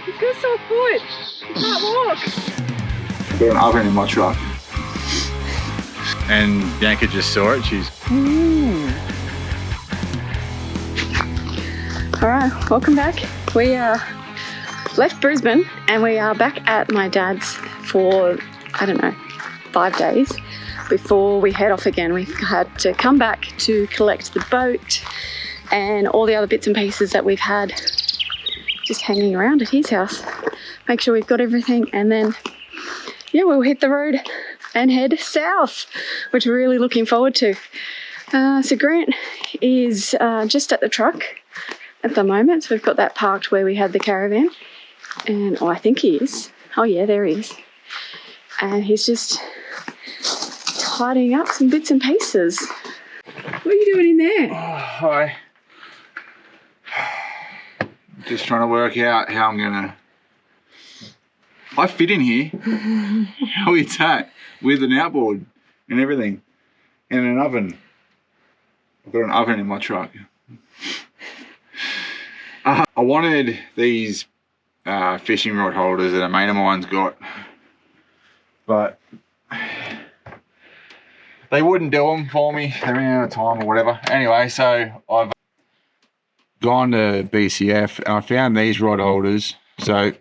He's got a sore foot. He can't walk. I've got an oven in my truck. And Bianca just saw it. She's... All right, welcome back. We left Brisbane and we are back at my dad's for, I don't know, 5 days. Before we head off again, we had to come back to collect the boat and all the other bits and pieces that we've had just hanging around at his house. Make sure we've got everything, and then, yeah, we'll hit the road and head south, which we're really looking forward to. So Grant is just at the truck at the moment. So we've got that parked where we had the caravan. And I think he is. Oh yeah, there he is. And he's just tidying up some bits and pieces. What are you doing in there? Oh, hi. Just trying to work out how I'm gonna... I fit in here. How is that? With an outboard and everything. And an oven. I've got an oven in my truck. I wanted these fishing rod holders that a mate of mine's got, but they wouldn't do them for me. They ran out of time or whatever. Anyway, so I've gone to BCF and I found these rod holders. So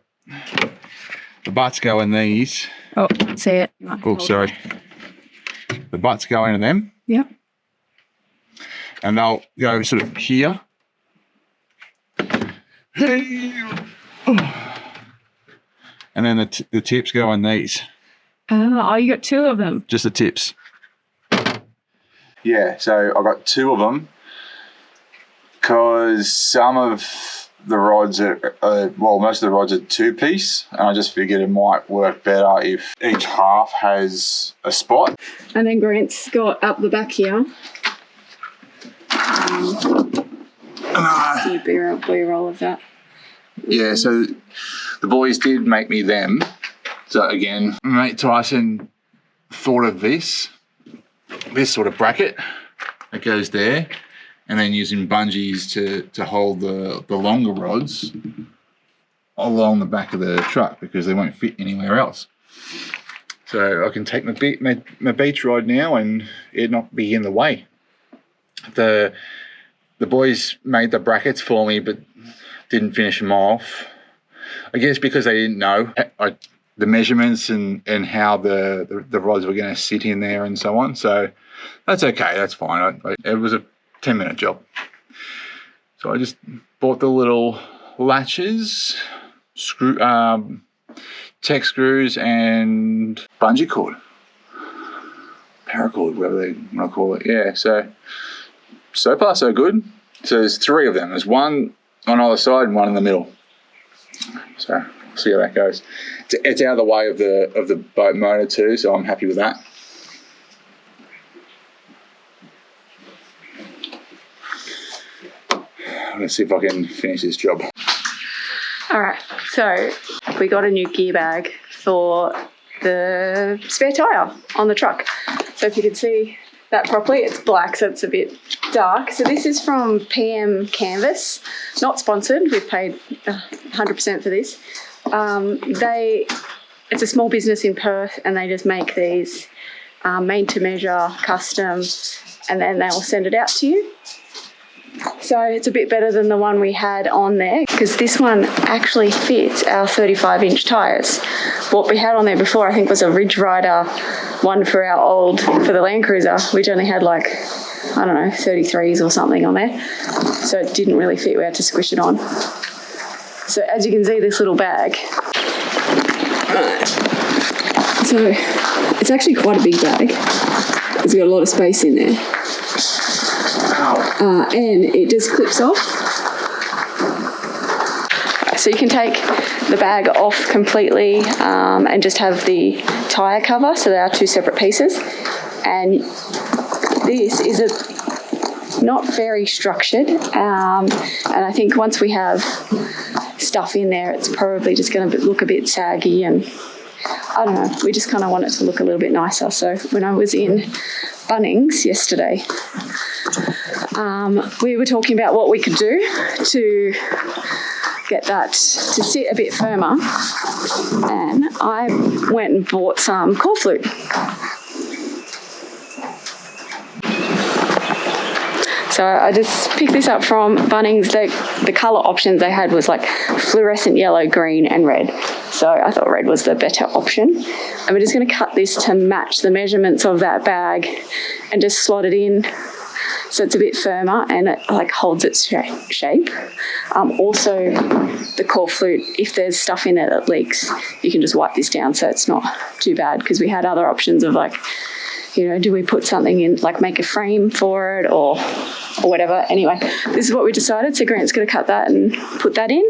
the butts go in these. Oh, see it. Oh, sorry. The butts go into them. Yep. And they'll go sort of here. And then the tips go on these. Oh, you got 2 of them? Just the tips. Yeah, so I got 2 of them because some of the rods are, well, most of the rods are 2-piece, and I just figured it might work better if each half has a spot. And then Grant's got up the back here. Can you B-roll of that? Yeah, so the boys did make me them. So again, mate Tyson thought of this sort of bracket that goes there, and then using bungees to hold the longer rods along the back of the truck because they won't fit anywhere else. So I can take my beach rod now and it not be in the way. The boys made the brackets for me, but didn't finish them off. I guess because they didn't know the measurements and how the rods were going to sit in there and so on. So that's okay, that's fine. It was a 10-minute job. So I just bought the little latches, tech screws, and bungee cord, paracord, whatever they want to call it. Yeah, so far so good. So there's 3 of them. There's one on either side and one in the middle. So we'll see how that goes. It's out of the way of the boat motor too, so I'm happy with that. I'm gonna see if I can finish this job. All right, so we got a new gear bag for the spare tyre on the truck. So if you can see that properly, it's black, so it's a bit dark. So this is from PM Canvas, not sponsored. We've paid 100% for this. It's a small business in Perth, and they just make these made to measure, custom, and then they will send it out to you. So it's a bit better than the one we had on there, because this one actually fits our 35-inch tyres. What we had on there before, I think, was a Ridge Rider one for the Land Cruiser, which only had like, I don't know, 33s or something on there. So it didn't really fit. We had to squish it on. So as you can see, this little bag. So it's actually quite a big bag. It's got a lot of space in there. And it just clips off. So you can take the bag off completely and just have the tyre cover. So they are 2 separate pieces. And this is not very structured. And I think once we have stuff in there, it's probably just going to look a bit saggy, and I don't know, we just kind of want it to look a little bit nicer. So when I was in Bunnings yesterday, we were talking about what we could do to get that to sit a bit firmer. And I went and bought some core flute. So I just picked this up from Bunnings. The colour options they had was like fluorescent yellow, green and red. So I thought red was the better option. And we're just going to cut this to match the measurements of that bag and just slot it in so it's a bit firmer and it like holds its shape. Also, the core flute, if there's stuff in there that leaks, you can just wipe this down so it's not too bad, because we had other options of like, you know, do we put something in, like make a frame for it or whatever. Anyway, this is what we decided. So Grant's going to cut that and put that in.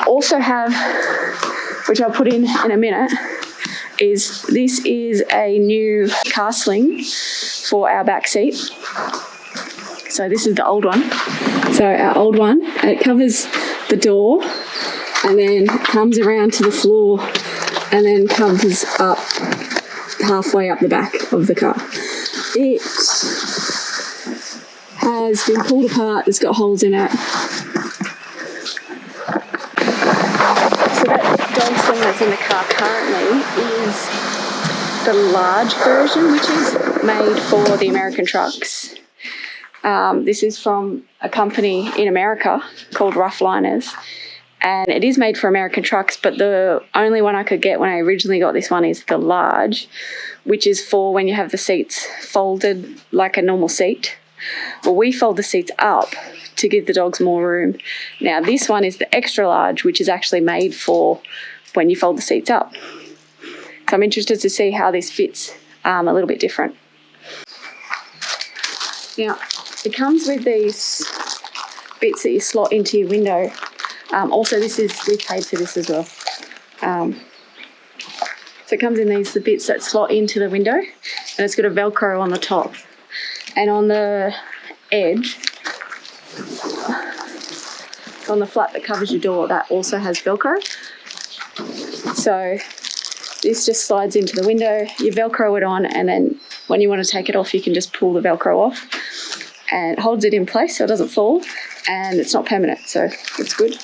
Also have, which I'll put in a minute, this is a new car sling for our back seat. So this is the old one. So our old one, it covers the door and then comes around to the floor and then comes up halfway up the back of the car. It has been pulled apart, it's got holes in it. So that dog sling that's in the car currently is the large version, which is made for the American trucks. This is from a company in America called Roughliners, and it is made for American trucks, but the only one I could get when I originally got this one is the large, which is for when you have the seats folded like a normal seat. Well, we fold the seats up to give the dogs more room. Now this one is the extra large, which is actually made for when you fold the seats up. So I'm interested to see how this fits a little bit different. Now, it comes with these bits that you slot into your window. Also, we paid for this as well. So it comes in the bits that slot into the window, and it's got a Velcro on the top. And on the edge, on the flap that covers your door, that also has Velcro. So this just slides into the window, you Velcro it on, and then when you want to take it off, you can just pull the Velcro off. And it holds it in place so it doesn't fall, and it's not permanent, so it's good.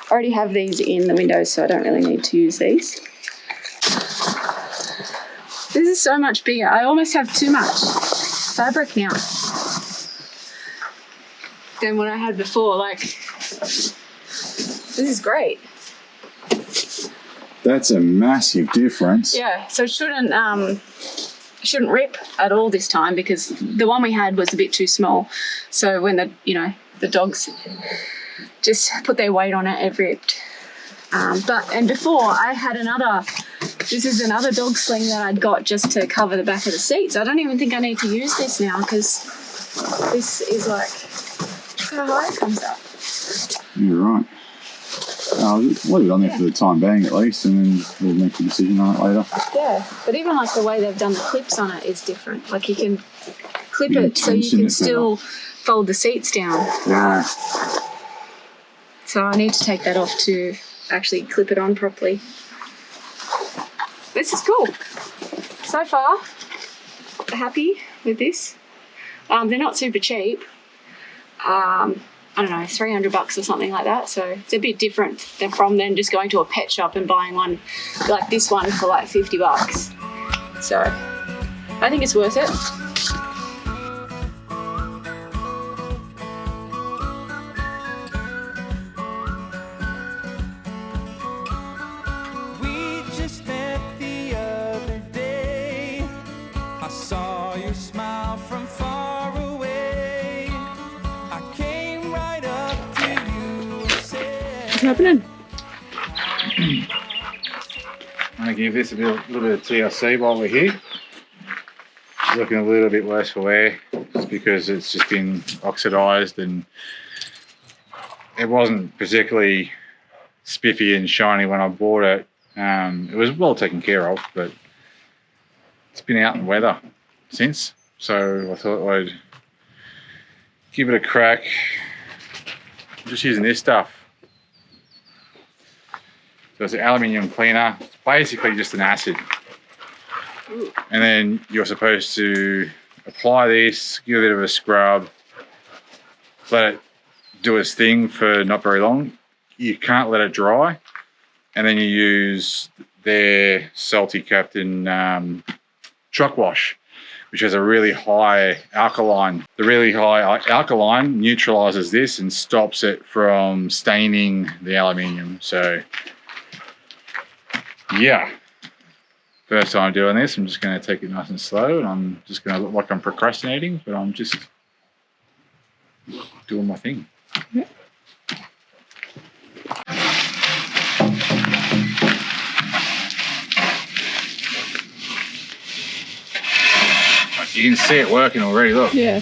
I already have these in the windows, so I don't really need to use these. This is so much bigger. I almost have too much fabric now than what I had before. Like, this is great. That's a massive difference. Yeah, so it shouldn't rip at all this time, because the one we had was a bit too small. So when the dogs just put their weight on it, it ripped. And before I had this is another dog sling that I'd got just to cover the back of the seat. So I don't even think I need to use this now, because this is like, look how high it comes up. You're right. Leave it on there for the time being at least, and then we'll make a decision on it later. Yeah, but even like the way they've done the clips on it is different. Like you can clip it so you can still fold the seats down. Yeah. So I need to take that off to actually clip it on properly. This is cool. So far, happy with this. They're not super cheap. I don't know, $300 or something like that. So it's a bit different than just going to a pet shop and buying one like this one for like $50. So I think it's worth it. We just met the other day. I saw your smile from far away. I came right up to you and said, What's happening? I'm going to give this a little bit of TLC while we're here. It's looking a little bit worse for wear, just because it's just been oxidised, and it wasn't particularly spiffy and shiny when I bought it. It was well taken care of, but it's been out in weather since, so I thought I'd give it a crack. I'm just using this stuff. So it's an aluminium cleaner. It's basically just an acid. And then you're supposed to apply this, give it a bit of a scrub, let it do its thing for not very long. You can't let it dry, and then you use their Salty Captain truck wash, which has a really high alkaline. The really high alkaline neutralizes this and stops it from staining the aluminium. So yeah, first time doing this, I'm just going to take it nice and slow, and I'm just going to look like I'm procrastinating, but I'm just doing my thing. Yeah. You can see it working already, look. Yeah.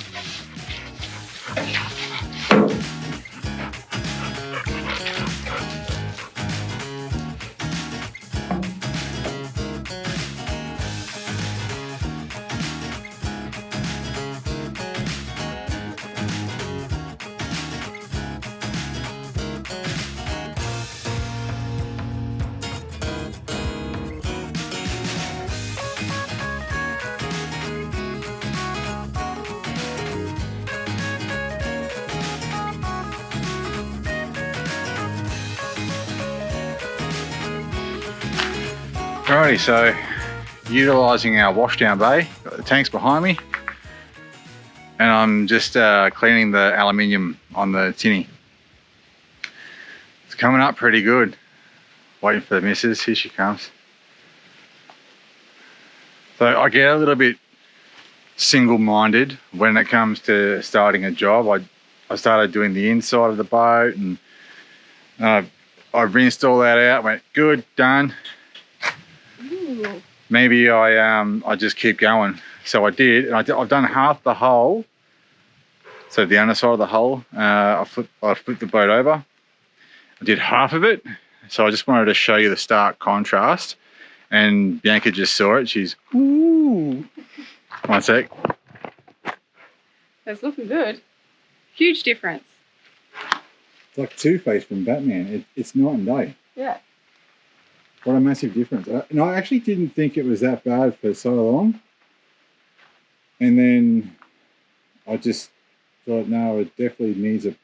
Alrighty, so utilising our washdown bay, got the tanks behind me, and I'm just cleaning the aluminium on the tinny. It's coming up pretty good. Waiting for the missus, here she comes. So I get a little bit single-minded when it comes to starting a job. I started doing the inside of the boat, and I rinsed all that out, went good, done. Ooh. Maybe I just keep going. So I did, and I've done half the hull. So the underside of the hull, I flipped the boat over. I did half of it. So I just wanted to show you the stark contrast. And Bianca just saw it. She's, ooh. One sec. That's looking good. Huge difference. It's like Two-Face from Batman. It's night and day. Yeah. What a massive difference. And I actually didn't think it was that bad for so long. And then I just thought, no, it definitely needs it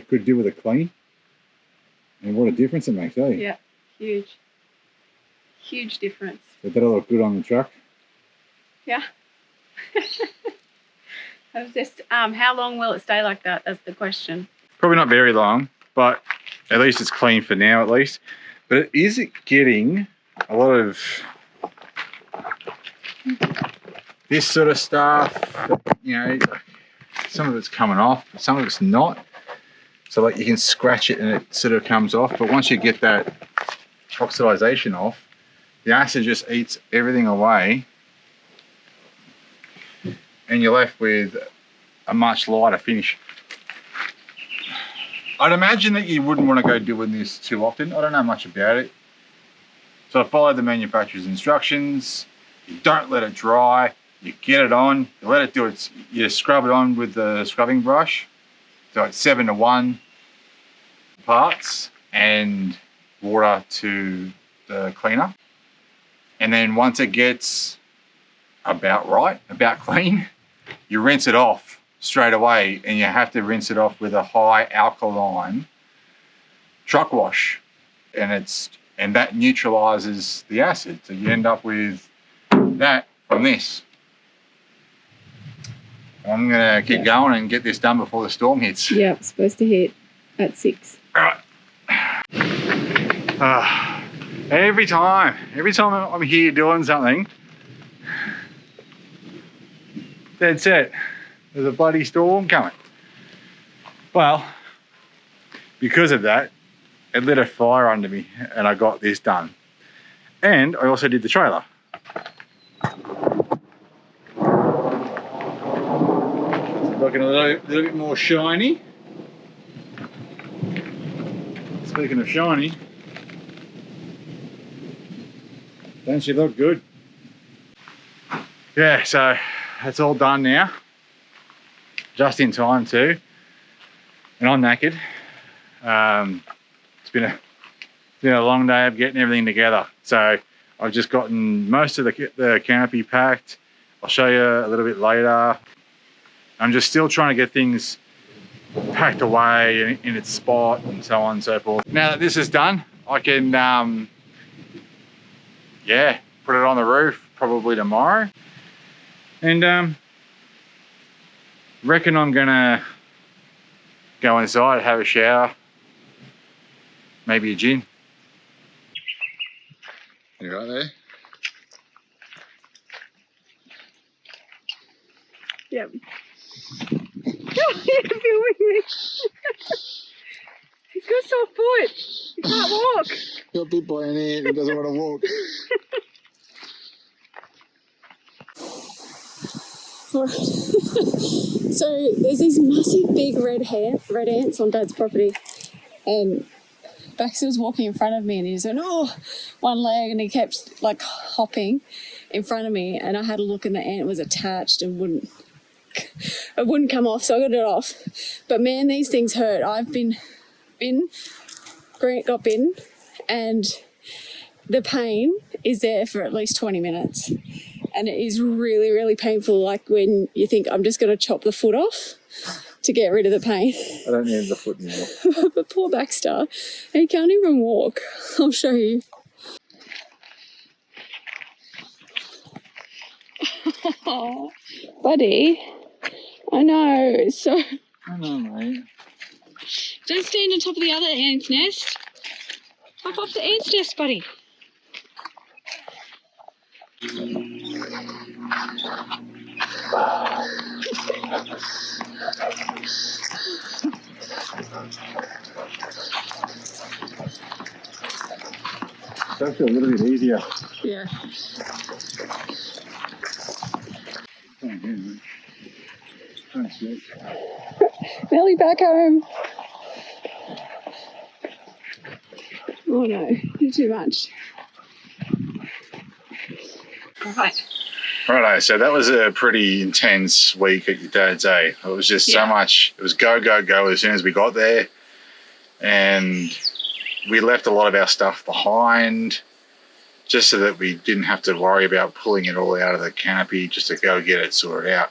could do with a clean. And what a difference it makes, eh? Yeah. Huge. Huge difference. But that'll look good on the truck. Yeah. I was just, how long will it stay like that? That's the question. Probably not very long, but at least it's clean for now, at least. But it is getting a lot of this sort of stuff, you know, some of it's coming off, some of it's not. So like you can scratch it and it sort of comes off, but once you get that oxidization off, the acid just eats everything away, and you're left with a much lighter finish. I'd imagine that you wouldn't want to go doing this too often. I don't know much about it. So I followed the manufacturer's instructions. You don't let it dry. You get it on. You let it do it. You scrub it on with the scrubbing brush. So it's 7:1 parts and water to the cleaner. And then once it gets about right, about clean, you rinse it off straight away, and you have to rinse it off with a high alkaline truck wash, and that neutralizes the acid. So you end up with that from this. I'm gonna keep going and get this done before the storm hits. Yeah, it's supposed to hit at 6. All right. Every time I'm here doing something, that's it. There's a bloody storm coming. Well, because of that, it lit a fire under me and I got this done. And I also did the trailer. It's looking a little bit more shiny. Speaking of shiny, don't she look good? Yeah, so that's all done now. Just in time too, and I'm knackered. It's been a long day of getting everything together. So I've just gotten most of the canopy packed. I'll show you a little bit later. I'm just still trying to get things packed away in its spot and so on and so forth. Now that this is done, I can, yeah, put it on the roof probably tomorrow. And reckon I'm gonna go inside, have a shower, maybe a gin. You right there? Yep. You're filming me. He's got a sore foot. He can't walk. Got bit by an ant and doesn't want to walk. So there's these massive big red ants on Dad's property, and Baxter was walking in front of me and he was going, oh, one leg, and he kept like hopping in front of me, and I had a look and the ant was attached and it wouldn't come off, so I got it off. But man, these things hurt. I've been bitten, Grant got bitten, and the pain is there for at least 20 minutes. And it is really, really painful, like when you think, I'm just going to chop the foot off to get rid of the pain. I don't need the foot anymore. But poor Baxter, he can't even walk. I'll show you. Oh, buddy. I know, it's so... I know, mate. Don't stand on top of the other ant's nest. Hop off the ant's nest, buddy. Does feel a little bit easier. Yeah. Nearly back home. Oh no, you're too much. Right. Righto, so that was a pretty intense week at your dad's, eh? It was just so much, it was go, go, go as soon as we got there. And we left a lot of our stuff behind just so that we didn't have to worry about pulling it all out of the canopy, just to go get it sorted out.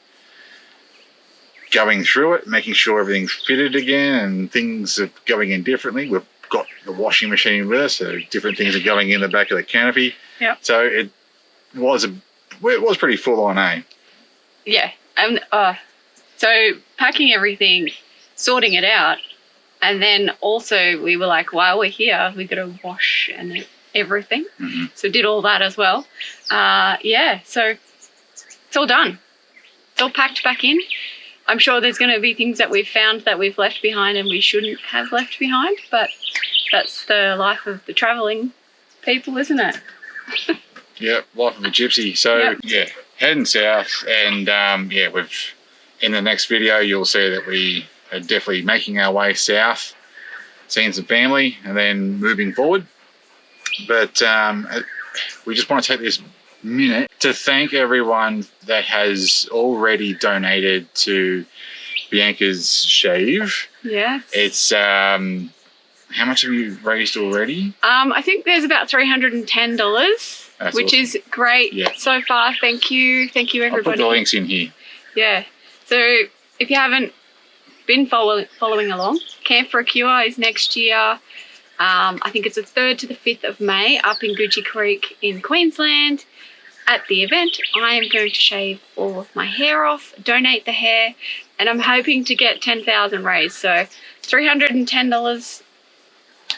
Going through it, making sure everything's fitted again and things are going in differently. We've got the washing machine with us, so different things are going in the back of the canopy. Yeah. So it was pretty full on, eh? Yeah. So packing everything, sorting it out, and then also we were like, while we're here, we got to wash and everything. Mm-hmm. So did all that as well. Yeah. So it's all done. It's all packed back in. I'm sure there's going to be things that we've found that we've left behind and we shouldn't have left behind, but that's the life of the travelling people, isn't it? Yep, life of a gypsy. So yeah, heading south, and yeah, we've in the next video you'll see that we are definitely making our way south, seeing some family, and then moving forward. But we just want to take this minute to thank everyone that has already donated to Bianca's shave. Yes. It's how much have you raised already? I think there's about $310. That's which awesome. is great so far. Thank you everybody. I'll put the links in here. Yeah. So if you haven't been following along, Camp for a Cure is next year. I think it's the 3rd to the 5th of May up in Gucci Creek in Queensland. At the event, I am going to shave all of my hair off, donate the hair, and I'm hoping to get 10,000 raised. So $310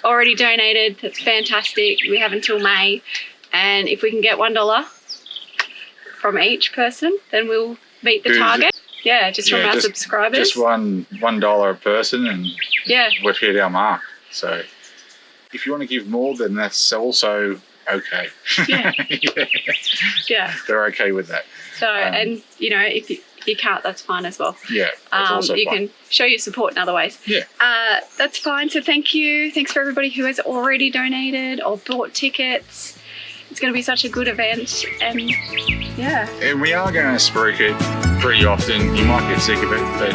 already donated. That's fantastic. We have until May. And if we can get $1 from each person, then we'll meet the target. Yeah, just from our subscribers. Just $1 a person, and we've hit our mark. So if you want to give more, then that's also okay. Yeah. Yeah. They're okay with that. So, and you know, if you can't, that's fine as well. Yeah, that's also you fine. can show your support in other ways. Yeah. That's fine. So thank you. Thanks for everybody who has already donated or bought tickets. It's going to be such a good event, and yeah. And we are going to spruik it pretty often. You might get sick of it, but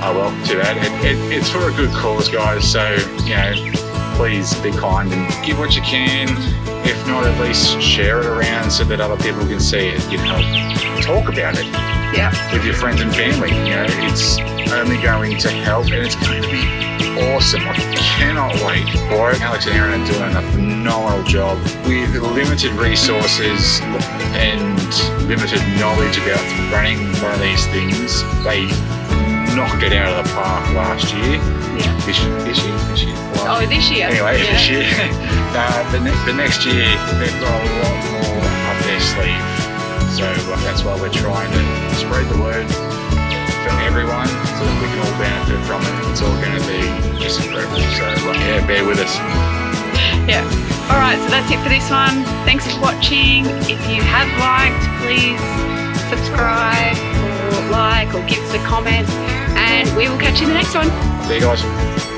oh well, too bad. It's for a good cause, guys. So, you know, please be kind and give what you can. If not, at least share it around so that other people can see it. You know, talk about it Yeah. with your friends and family. You know, it's only going to help and it's going to be awesome. I cannot wait for it. Alex and Aaron are doing a phenomenal job with limited resources and limited knowledge about running one of these things. They knocked it out of the park last year. Yeah. This year. Oh, this year. Anyway, Yeah. this year. The next year, they've got a lot more up their sleeve. So that's why we're trying to spread the word for everyone so that we can all benefit from it. It's all going to be just incredible. So yeah, bear with us. Yeah. All right, so that's it for this one. Thanks for watching. If you have liked, please subscribe or like or give us a comment, and we will catch you in the next one. See you guys.